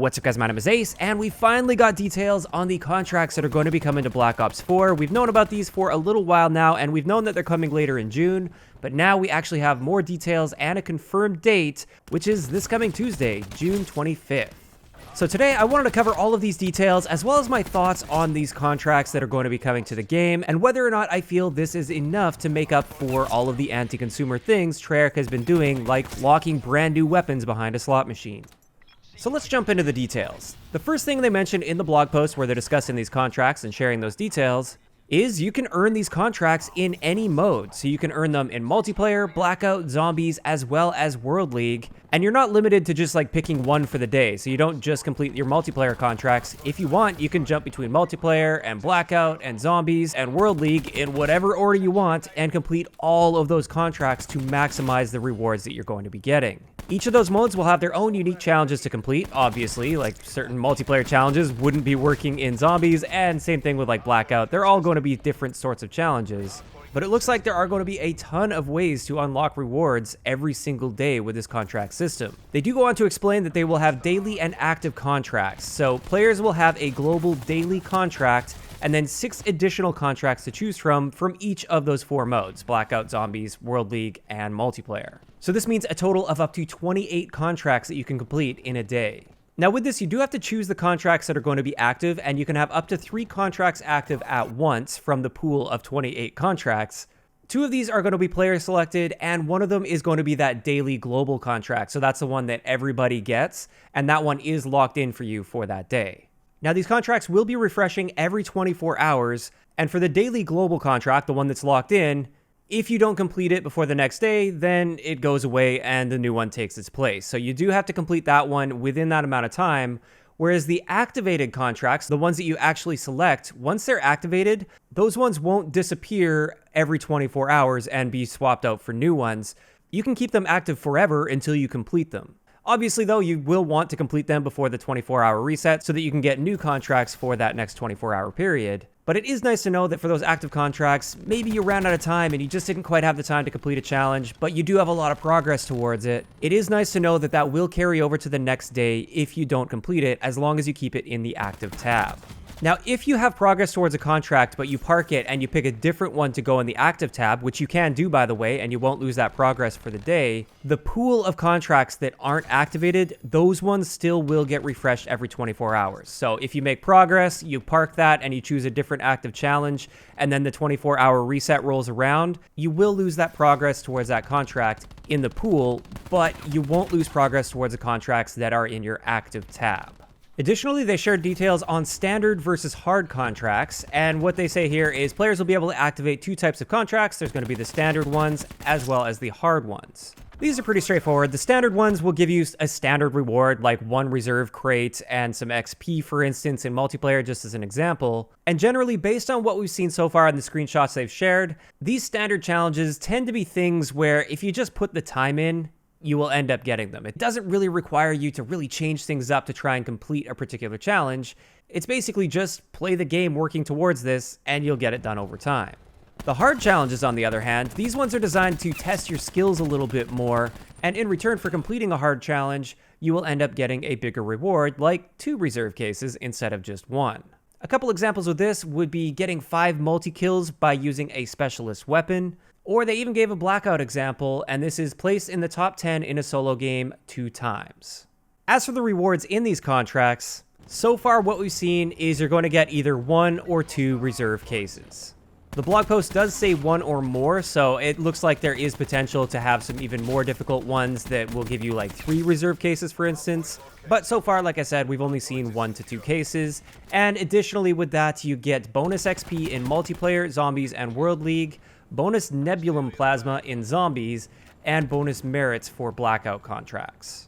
What's up guys, my name is Ace, and we finally got details on the contracts that are going to be coming to Black Ops 4. We've known about these for a little while now, and we've known that they're coming later in June, but now we actually have more details and a confirmed date, which is this coming Tuesday, June 25th. So today I wanted to cover all of these details, as well as my thoughts on these contracts that are going to be coming to the game, and whether or not I feel this is enough to make up for all of the anti-consumer things Treyarch has been doing, like locking brand new weapons behind a slot machine. So let's jump into the details. The first thing they mentioned in the blog post where they're discussing these contracts and sharing those details is you can earn these contracts in any mode. So you can earn them in multiplayer, blackout, zombies, as well as World League. And you're not limited to just like picking one for the day. So you don't just complete your multiplayer contracts. If you want, you can jump between multiplayer and blackout and zombies and World League in whatever order you want and complete all of those contracts to maximize the rewards that you're going to be getting. Each of those modes will have their own unique challenges to complete, obviously, like certain multiplayer challenges wouldn't be working in zombies, and same thing with like blackout. They're all going to be different sorts of challenges. But it looks like there are going to be a ton of ways to unlock rewards every single day with this contract system. They do go on to explain that they will have daily and active contracts. So players will have a global daily contract and then 6 additional contracts to choose from each of those 4 modes: blackout, zombies, World League, and multiplayer. So this means a total of up to 28 contracts that you can complete in a day. Now with this, you do have to choose the contracts that are going to be active, and you can have up to 3 contracts active at once from the pool of 28 contracts. 2 of these are going to be player selected, and one of them is going to be that daily global contract. So that's the one that everybody gets, and that one is locked in for you for that day. Now these contracts will be refreshing every 24 hours, and for the daily global contract, the one that's locked in, if you don't complete it before the next day, then it goes away and the new one takes its place. So you do have to complete that one within that amount of time, whereas the activated contracts, the ones that you actually select, once they're activated, those ones won't disappear every 24 hours and be swapped out for new ones. You can keep them active forever until you complete them. Obviously though, you will want to complete them before the 24-hour reset so that you can get new contracts for that next 24-hour period. But it is nice to know that for those active contracts, maybe you ran out of time and you just didn't quite have the time to complete a challenge, but you do have a lot of progress towards it. It is nice to know that that will carry over to the next day if you don't complete it, as long as you keep it in the active tab. Now, if you have progress towards a contract, but you park it and you pick a different one to go in the active tab, which you can do, by the way, and you won't lose that progress for the day, the pool of contracts that aren't activated, those ones still will get refreshed every 24 hours. So if you make progress, you park that and you choose a different active challenge, and then the 24-hour reset rolls around, you will lose that progress towards that contract in the pool, but you won't lose progress towards the contracts that are in your active tab. Additionally, they shared details on standard versus hard contracts, and what they say here is players will be able to activate 2 types of contracts. There's going to be the standard ones as well as the hard ones. These are pretty straightforward. The standard ones will give you a standard reward, like 1 reserve crate and some XP, for instance, in multiplayer, just as an example. And generally, based on what we've seen so far in the screenshots they've shared, these standard challenges tend to be things where if you just put the time in, you will end up getting them. It doesn't really require you to really change things up to try and complete a particular challenge. It's basically just play the game working towards this, and you'll get it done over time. The hard challenges, on the other hand, these ones are designed to test your skills a little bit more, and in return for completing a hard challenge, you will end up getting a bigger reward, like 2 reserve cases instead of just 1. A couple examples of this would be getting 5 multi-kills by using a specialist weapon, or they even gave a blackout example, and this is placed in the top 10 in a solo game 2 times. As for the rewards in these contracts, so far what we've seen is you're going to get either 1 or 2 reserve cases. The blog post does say 1 or more, so it looks like there is potential to have some even more difficult ones that will give you like 3 reserve cases, for instance. But so far, like I said, we've only seen 1 to 2 cases. And additionally with that, you get bonus XP in multiplayer, zombies, and World League, bonus Nebulum Plasma in zombies, and bonus merits for blackout contracts.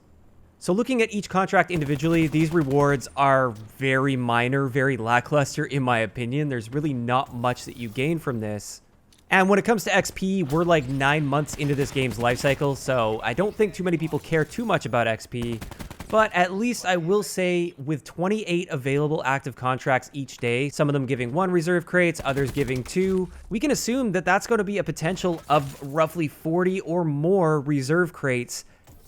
So looking at each contract individually, these rewards are very minor, very lackluster in my opinion. There's really not much that you gain from this. And when it comes to XP, we're like 9 months into this game's lifecycle, so I don't think too many people care too much about XP. But at least I will say, with 28 available active contracts each day, some of them giving 1 reserve crates, others giving 2, we can assume that that's going to be a potential of roughly 40 or more reserve crates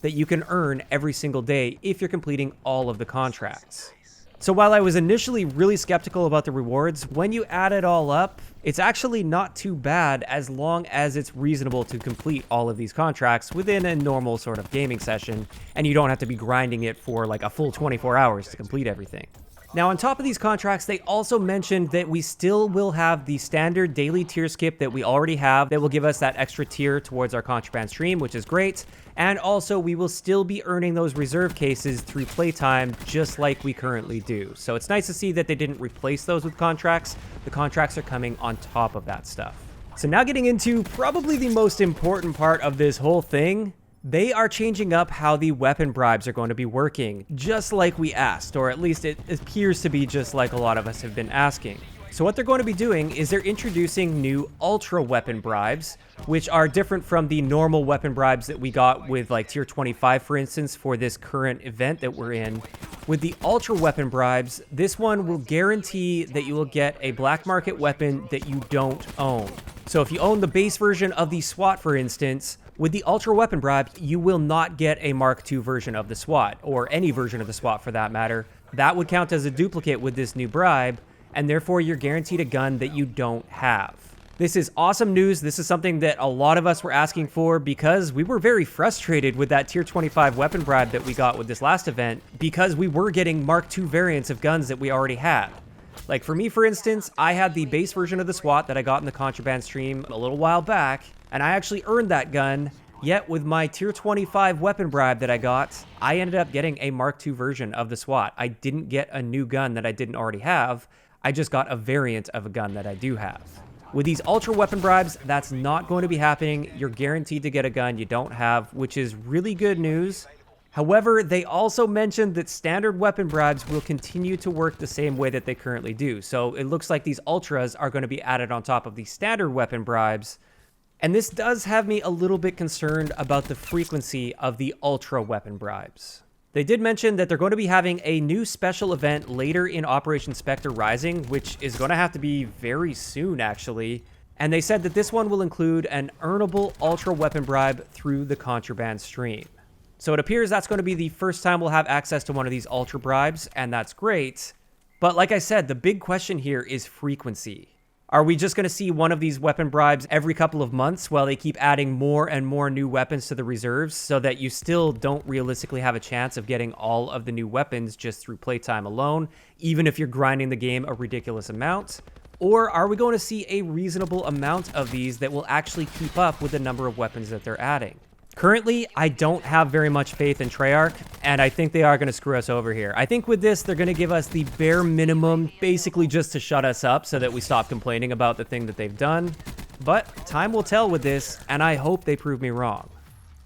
that you can earn every single day if you're completing all of the contracts. So while I was initially really skeptical about the rewards, when you add it all up, it's actually not too bad as long as it's reasonable to complete all of these contracts within a normal sort of gaming session, and you don't have to be grinding it for like a full 24 hours to complete everything. Now, on top of these contracts, they also mentioned that we still will have the standard daily tier skip that we already have that will give us that extra tier towards our contraband stream, which is great. And also, we will still be earning those reserve cases through playtime, just like we currently do. So it's nice to see that they didn't replace those with contracts. The contracts are coming on top of that stuff. So now getting into probably the most important part of this whole thing, they are changing up how the weapon bribes are going to be working, just like we asked, or at least it appears to be just like a lot of us have been asking. So what they're going to be doing is they're introducing new Ultra Weapon Bribes, which are different from the normal weapon bribes that we got with like tier 25, for instance, for this current event that we're in. With the Ultra Weapon Bribes, this one will guarantee that you will get a black market weapon that you don't own. So if you own the base version of the SWAT, for instance, with the Ultra Weapon Bribe, you will not get a Mark II version of the SWAT, or any version of the SWAT for that matter. That would count as a duplicate with this new bribe, and therefore you're guaranteed a gun that you don't have. This is awesome news. This is something that a lot of us were asking for because we were very frustrated with that tier 25 weapon bribe that we got with this last event, because we were getting Mark II variants of guns that we already had. Like for me, for instance, I had the base version of the SWAT that I got in the contraband stream a little while back, and I actually earned that gun, yet with my tier 25 weapon bribe that I got, I ended up getting a Mark II version of the SWAT. I didn't get a new gun that I didn't already have, I just got a variant of a gun that I do have. With these Ultra Weapon Bribes, that's not going to be happening. You're guaranteed to get a gun you don't have, which is really good news. However, they also mentioned that standard weapon bribes will continue to work the same way that they currently do. So it looks like these Ultras are going to be added on top of the standard weapon bribes. And this does have me a little bit concerned about the frequency of the Ultra Weapon Bribes. They did mention that they're going to be having a new special event later in Operation Spectre Rising, which is going to have to be very soon, actually. And they said that this one will include an earnable Ultra Weapon Bribe through the contraband stream. So it appears that's going to be the first time we'll have access to one of these Ultra Bribes, and that's great. But like I said, the big question here is frequency. Are we just going to see one of these weapon bribes every couple of months while they keep adding more and more new weapons to the reserves so that you still don't realistically have a chance of getting all of the new weapons just through playtime alone, even if you're grinding the game a ridiculous amount? Or are we going to see a reasonable amount of these that will actually keep up with the number of weapons that they're adding? Currently, I don't have very much faith in Treyarch, and I think they are going to screw us over here. I think with this, they're going to give us the bare minimum, basically just to shut us up so that we stop complaining about the thing that they've done. But time will tell with this, and I hope they prove me wrong.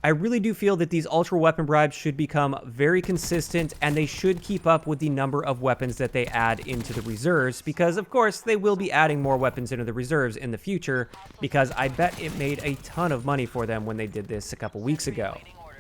I really do feel that these Ultra Weapon Bribes should become very consistent, and they should keep up with the number of weapons that they add into the reserves, because of course they will be adding more weapons into the reserves in the future, because I bet it made a ton of money for them when they did this a couple weeks ago.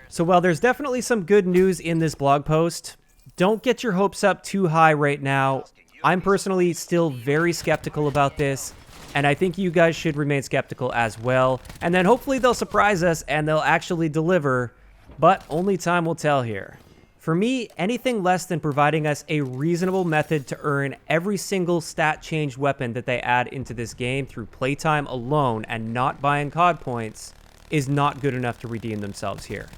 So while there's definitely some good news in this blog post, don't get your hopes up too high right now. I'm personally still very skeptical about this, and I think you guys should remain skeptical as well. And then hopefully they'll surprise us and they'll actually deliver, but only time will tell here. For me, anything less than providing us a reasonable method to earn every single stat changed weapon that they add into this game through playtime alone and not buying COD points is not good enough to redeem themselves here.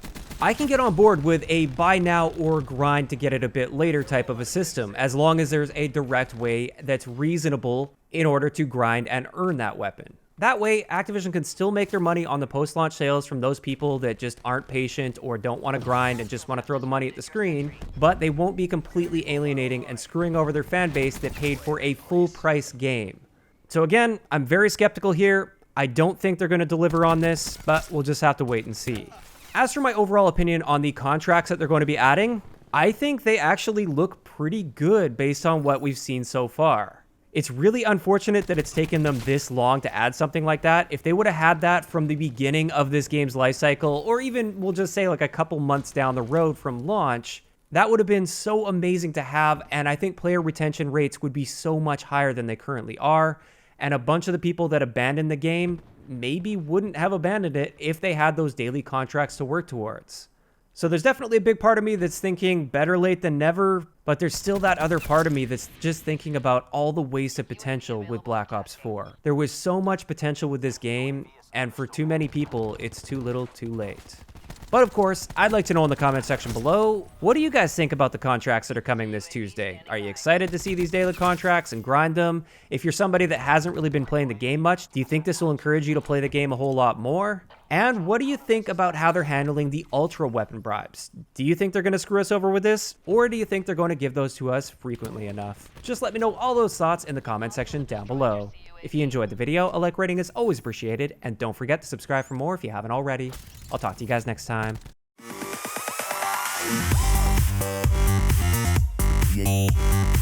I can get on board with a buy now or grind to get it a bit later type of a system, as long as there's a direct way that's reasonable in order to grind and earn that weapon. That way, Activision can still make their money on the post-launch sales from those people that just aren't patient or don't want to grind and just want to throw the money at the screen, but they won't be completely alienating and screwing over their fan base that paid for a full-price game. So again, I'm very skeptical here. I don't think they're going to deliver on this, but we'll just have to wait and see. As for my overall opinion on the contracts that they're going to be adding, I think they actually look pretty good based on what we've seen so far. It's really unfortunate that it's taken them this long to add something like that. If they would have had that from the beginning of this game's life cycle, or even we'll just say like a couple months down the road from launch, that would have been so amazing to have, and I think player retention rates would be so much higher than they currently are, and a bunch of the people that abandoned the game maybe wouldn't have abandoned it if they had those daily contracts to work towards. So there's definitely a big part of me that's thinking better late than never, but there's still that other part of me that's just thinking about all the wasted potential with Black Ops 4. There was so much potential with this game, and for too many people, it's too little too late. But of course, I'd like to know in the comment section below, what do you guys think about the contracts that are coming this Tuesday? Are you excited to see these daily contracts and grind them? If you're somebody that hasn't really been playing the game much, do you think this will encourage you to play the game a whole lot more? And what do you think about how they're handling the Ultra Weapon Bribes? Do you think they're going to screw us over with this? Or do you think they're going to give those to us frequently enough? Just let me know all those thoughts in the comment section down below. If you enjoyed the video, a like rating is always appreciated, and don't forget to subscribe for more if you haven't already. I'll talk to you guys next time. Yeah.